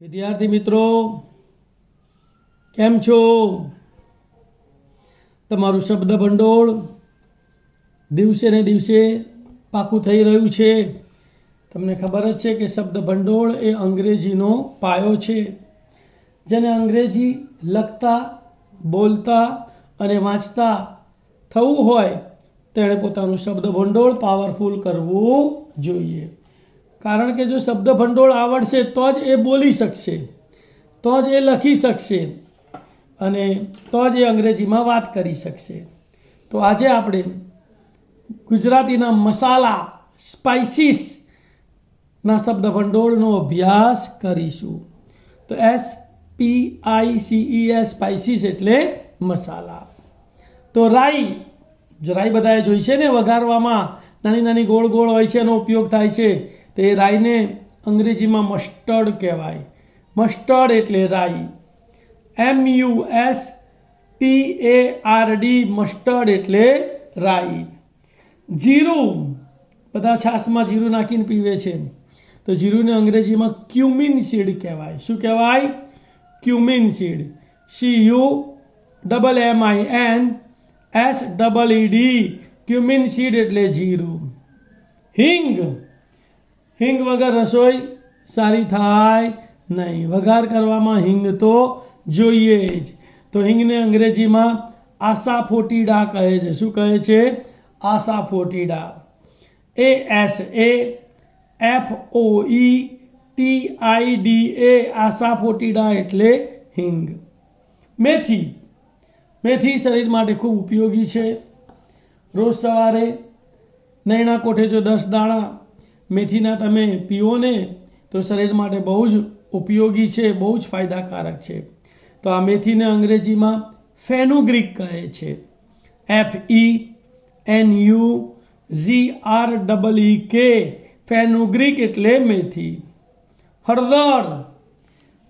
વિદ્યાર્થી મિત્રો કેમ છો? તમારું શબ્દ ભંડોળ દિવસે ને દિવસે પાકું થઈ રહ્યું છે. તમને ખબર જ છે કે શબ્દ ભંડોળ એ અંગ્રેજીનો પાયો છે. જેને અંગ્રેજી લખતા, બોલતા અને વાંચતા થવું હોય તેણે પોતાનું શબ્દ ભંડોળ પાવરફુલ કરવું જોઈએ. કારણ કે જો શબ્દ ભંડોળ આવડશે તો જ એ બોલી શકશે, તો જ એ લખી શકશે અને તો જ એ અંગ્રેજીમાં વાત કરી શકશે. તો આજે આપણે ગુજરાતીના મસાલા સ્પાઇસીસના શબ્દ ભંડોળનો અભ્યાસ કરીશું. તો SPICES સ્પાઇસીસ એટલે મસાલા. તો રાઈ, જો રાઈ બધાએ જોઈ છે ને, વઘારવામાં નાની નાની ગોળ ગોળ હોય છે, એનો ઉપયોગ થાય છે. તો એ રાઈને અંગ્રેજીમાં મસ્ટર્ડ કહેવાય. મસ્ટર્ડ એટલે રાઈ. MUSTARD મસ્ટર્ડ એટલે રાઈ. જીરું, બધા છાશમાં જીરું નાખીને પીવે છે. તો જીરુંને અંગ્રેજીમાં ક્યુમિન સીડ કહેવાય. શું કહેવાય? Cumin seed. CUMMINSEED cumin seed એટલે જીરું. હિંગ, હિંગ વગર રસોઈ સારી થાય નહીં. વઘાર કરવામાં હિંગ તો જોઈએ જ. તો હિંગને અંગ્રેજીમાં આસાફોટીડા કહે છે. શું કહે છે? આસાફોટીડા. ASAFOETIDA આસાફોટીડા એટલે હિંગ. મેથી, મેથી શરીર માટે ખૂબ ઉપયોગી છે. રોજ સવારે નૈણા કોઠે જો 10 દાણા મેથીના તમે પીવો ને તો શરીર માટે બહુ જ ઉપયોગી છે, બહુ જ ફાયદાકારક છે. તો આ મેથીને અંગ્રેજીમાં ફેનુગ્રીક કહે છે. FENUGREEK ફેનુગ્રીક એટલે મેથી. હળદર,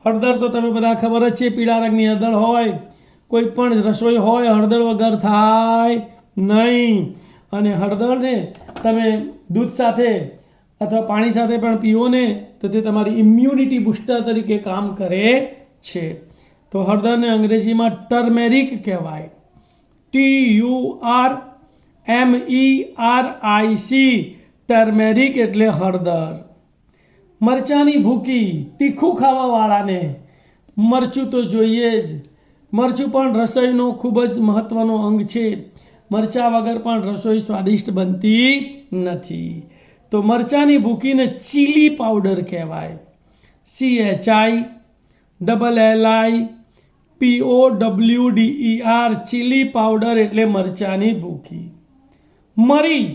હળદર તો તમે બધા ખબર જ છે, પીળા રંગની હળદર હોય. કોઈ પણ રસોઈ હોય હળદર વગર થાય નહીં. અને હળદરને તમે દૂધ સાથે અથવા પાણી સાથે પણ પીવો ને તો તે તમારી ઇમ્યુનિટી બૂસ્ટર તરીકે કામ કરે છે. તો હળદરને અંગ્રેજીમાં ટર્મેરિક કહેવાય. TURMERIC ટર્મેરિક એટલે હળદર. મરચાંની ભૂકી, તીખું ખાવાવાળાને મરચું તો જોઈએ જ. મરચું પણ રસોઈનો ખૂબ જ મહત્ત્વનો અંગ છે. મરચાં વગર પણ રસોઈ સ્વાદિષ્ટ બનતી નથી. તો મરચાંની ભૂકીને ચીલી પાવડર કહેવાય. CHILLIPOWDER ચીલી પાવડર એટલે મરચાંની ભૂકી. મરી,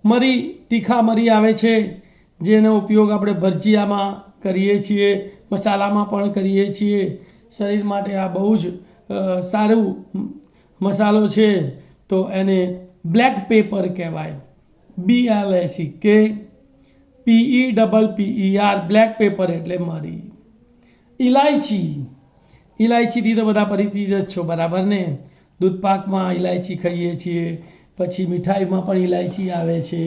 મરી, તીખા મરી આવે છે, જેનો ઉપયોગ આપણે ભજીયામાં કરીએ છીએ, મસાલામાં પણ કરીએ છીએ. શરીર માટે આ બહુ જ સારું મસાલો છે. તો એને બ્લેક પેપર કહેવાય. BLACK બ્લેક પેપર એટલે મરી. ઇલાયચી, ઇલાયચીથી તો બધા પરિચિત જ છો, બરાબર ને? દૂધપાકમાં ઇલાયચી ખાઈએ છીએ, પછી મીઠાઈમાં પણ ઇલાયચી આવે છે.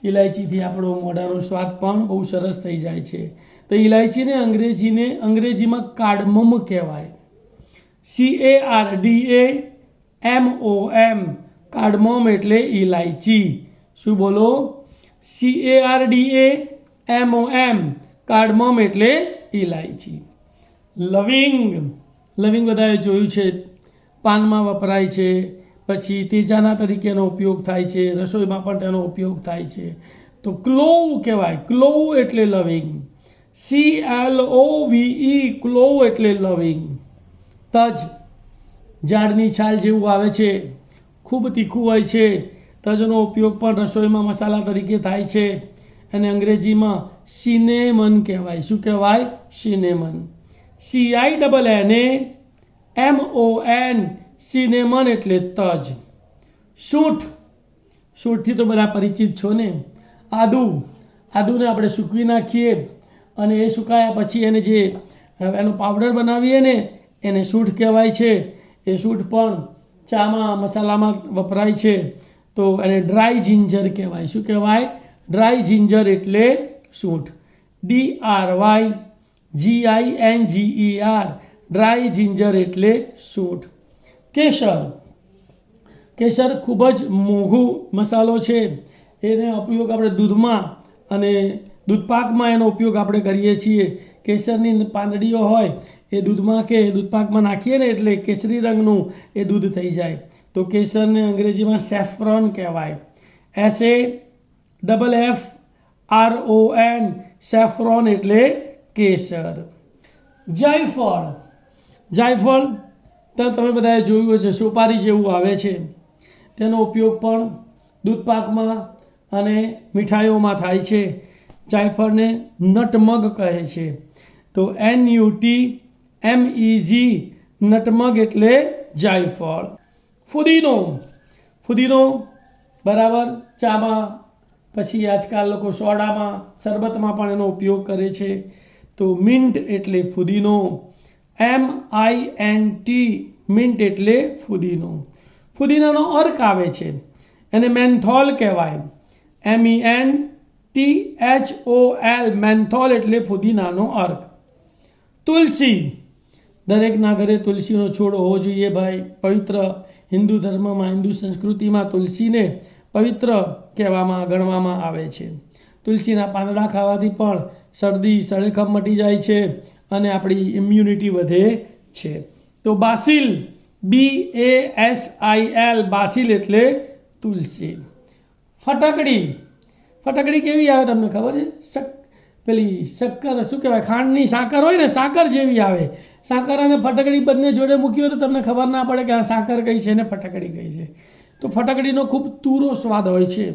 ઇલાયચીથી આપણો મોઢાનો સ્વાદ પણ બહુ સરસ થઈ જાય છે. તો ઇલાયચીને અંગ્રેજીમાં કાર્ડમમ કહેવાય. CARDAMOM કાર્ડમમ એટલે ઇલાયચી. શું બોલો? CARDAMOM કાર્ડમમ એટલે ઇલાયચી. લવિંગ, લવિંગ બધાએ જોયું છે, પાનમાં વપરાય છે. પછી તેજાના તરીકેનો ઉપયોગ થાય છે, રસોઈમાં પણ તેનો ઉપયોગ થાય છે. તો ક્લોવ કહેવાય. ક્લોવ એટલે લવિંગ. CLOVE ક્લોવ એટલે લવિંગ. તજ, ઝાડની છાલ જેવું આવે છે, ખૂબ તીખું હોય છે. તજનો ઉપયોગ પણ રસોઈમાં મસાલા તરીકે થાય છે. અને અંગ્રેજીમાં સિનેમન કહેવાય. શું કહેવાય? સિનેમન. CINNAMON સિનેમન એટલે તજ. સૂંઠ, સૂંઠથી તો બધા પરિચિત છો ને. આદુ, આદુને આપણે સૂકવી નાખીએ અને એ સુકાયા પછી એને જે એનો પાવડર બનાવીએ ને એને સૂંઠ કહેવાય છે. એ સૂંઠ પણ ચામાં મસાલામાં વપરાય છે. તો એને ડ્રાય જિંજર કહેવાય. શું કહેવાય? ડ્રાય જિંજર એટલે સૂંઠ. DRY GINGER, ડ્રાય જિંજર એટલે સૂંઠ. કેસર, કેસર ખૂબ જ મોંઘું મસાલો છે. એને ઉપયોગ આપણે દૂધમાં અને દૂધપાકમાં એનો ઉપયોગ આપણે કરીએ છીએ. કેસરની પાંદડીઓ હોય એ દૂધમાં કે દૂધપાકમાં નાખીએ ને એટલે કેસરી રંગનું એ દૂધ થઈ જાય. તો કેસરને અંગ્રેજીમાં સેફ્રોન કહેવાય. SAFFRON, સેફ્રોન એટલે કેસર. જાયફળ, જાયફળ તો તમે બધાએ જોયું હશે, સોપારી જેવું આવે છે. તેનો ઉપયોગ પણ દૂધપાકમાં અને મીઠાઈઓમાં થાય છે. જાયફળને નટમગ કહે છે. તો NUTMEG, નટમગ એટલે જાયફળ. ફુદીનો, ફુદીનો બરાબર ચામાં, પછી આજકાલ લોકો સોડામાં, શરબતમાં પણ એનો ઉપયોગ કરે છે. તો મિન્ટ એટલે ફુદીનો. MINT, મિન્ટ એટલે ફુદીનો. ફુદીનાનો અર્ક આવે છે, એને મેન્થોલ કહેવાય. MENTHOL, મેન્થોલ એટલે ફુદીનાનો અર્ક. તુલસી, દરેકના ઘરે તુલસીનો છોડ હોવો જોઈએ ભાઈ. પવિત્ર હિન્દુ ધર્મમાં, હિન્દુ સંસ્કૃતિમાં તુલસીને પવિત્ર કહેવામાં ગણવામાં આવે છે. તુલસીના પાંદડા ખાવાથી પણ શરદી સળેખમ મટી જાય છે અને આપણી ઇમ્યુનિટી વધે છે. તો બાસિલ, BASIL, બાસિલ એટલે તુલસી. ફટકડી, ફટકડી કેવી આવે તમને ખબર છે? પેલી શક્કર, શું કહેવાય, ખાંડની સાકર હોય ને, સાકર જેવી આવે. સાકર અને ફટકડી બંને જોડે મૂકી હોય તો તમને ખબર ના પડે કે આ સાકર કઈ છે ને ફટકડી કઈ છે. તો ફટકડીનો ખૂબ તુરો સ્વાદ હોય છે,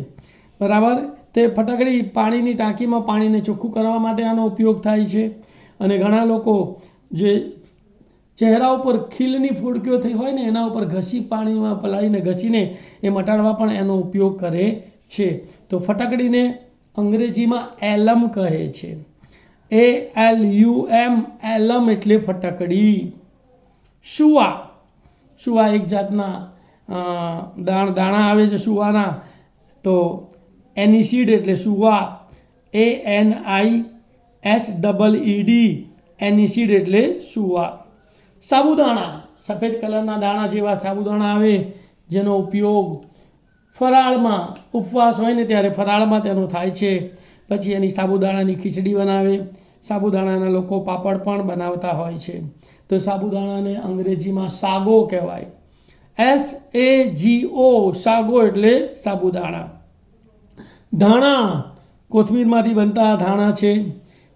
બરાબર. તે ફટકડી પાણીની ટાંકીમાં પાણીને ચોખ્ખું કરવા માટે આનો ઉપયોગ થાય છે. અને ઘણા લોકો જે ચહેરા ઉપર ખીલની ફૂડકીઓ થઈ હોય ને એના ઉપર ઘસી, પાણીમાં પલાળીને ઘસીને એ મટાડવા પણ એનો ઉપયોગ કરે છે. તો ફટકડીને અંગ્રેજીમાં એલમ કહે છે. ALUM, એલમ એટલે ફટકડી. શુવા, શુવા એક જાતના દાણા આવે છે શુવાના. તો એનિસીડ એટલે શુવા. ANISEED, એનિસીડ એટલે શુવા. સાબુદાણા, સફેદ કલરના દાણા જેવા સાબુદાણા આવે જેનો ઉપયોગ ફરાળમાં, ઉપવાસ હોય ને ત્યારે ફરાળમાં તેનો થાય છે. પછી એની સાબુદાણાની ખીચડી બનાવે. સાબુદાણાના લોકો પાપડ પણ બનાવતા હોય છે. તો સાબુદાણાને અંગ્રેજીમાં સાગો કહેવાય. SAGO, સાગો એટલે સાબુદાણા. ધાણા, કોથમીરમાંથી બનતા ધાણા છે,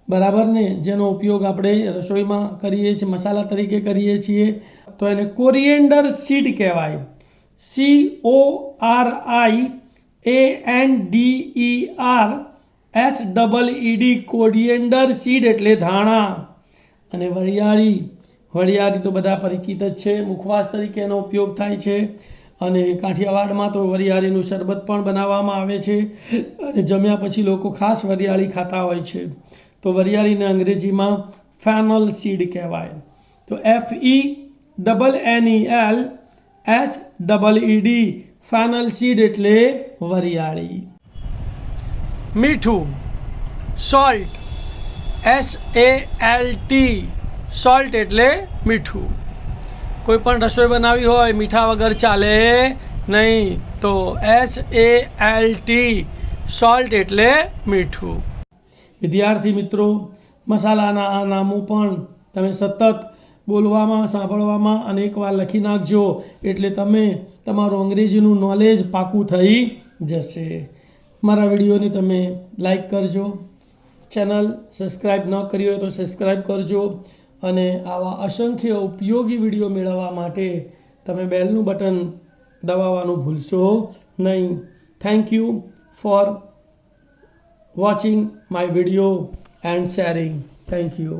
બરાબર ને, જેનો ઉપયોગ આપણે રસોઈમાં કરીએ છીએ, મસાલા તરીકે કરીએ છીએ. તો એને કોરિએન્ડર સીડ કહેવાય. CORIANDERSEED, કોરિએન્ડર સીડ એટલે ધાણા. અને વરિયાળી, વરિયાળી તો બધા પરિચિત જ છે, મુખવાસ તરીકે એનો ઉપયોગ થાય છે. અને કાઠિયાવાડમાં તો વરિયાળીનું શરબત પણ બનાવવામાં આવે છે અને જમ્યા પછી લોકો ખાસ વરિયાળી ખાતા હોય છે. તો વરિયાળીને અંગ્રેજીમાં ફેનલ સીડ કહેવાય. તો FENNELSEED, ફેનલ સીડ એટલે વરિયાળી. મીઠું, સોલ્ટ, SALT, સોલ્ટ એટલે મીઠું. કોઈ પણ રસોઈ બનાવી હોય મીઠા વગર ચાલે નહીં. તો SALT, સોલ્ટ એટલે મીઠું. વિદ્યાર્થી મિત્રો, મસાલાના આ નામો પણ તમે સતત બોલવામાં, સાંભળવામાં અને એકવાર લખી નાખજો એટલે તમે તમારું અંગ્રેજીનું નોલેજ પાકું થઈ જશે. મારા વિડીયોને તમે લાઈક કરજો. ચેનલ સબસ્ક્રાઈબ ન કરી હોય તો સબસ્ક્રાઈબ કરજો. અને આવા અસંખ્ય ઉપયોગી વિડીયો મેળવવા માટે તમે બેલનું બટન દબાવવાનું ભૂલશો નહીં. Thank you for watching my video and sharing. Thank you.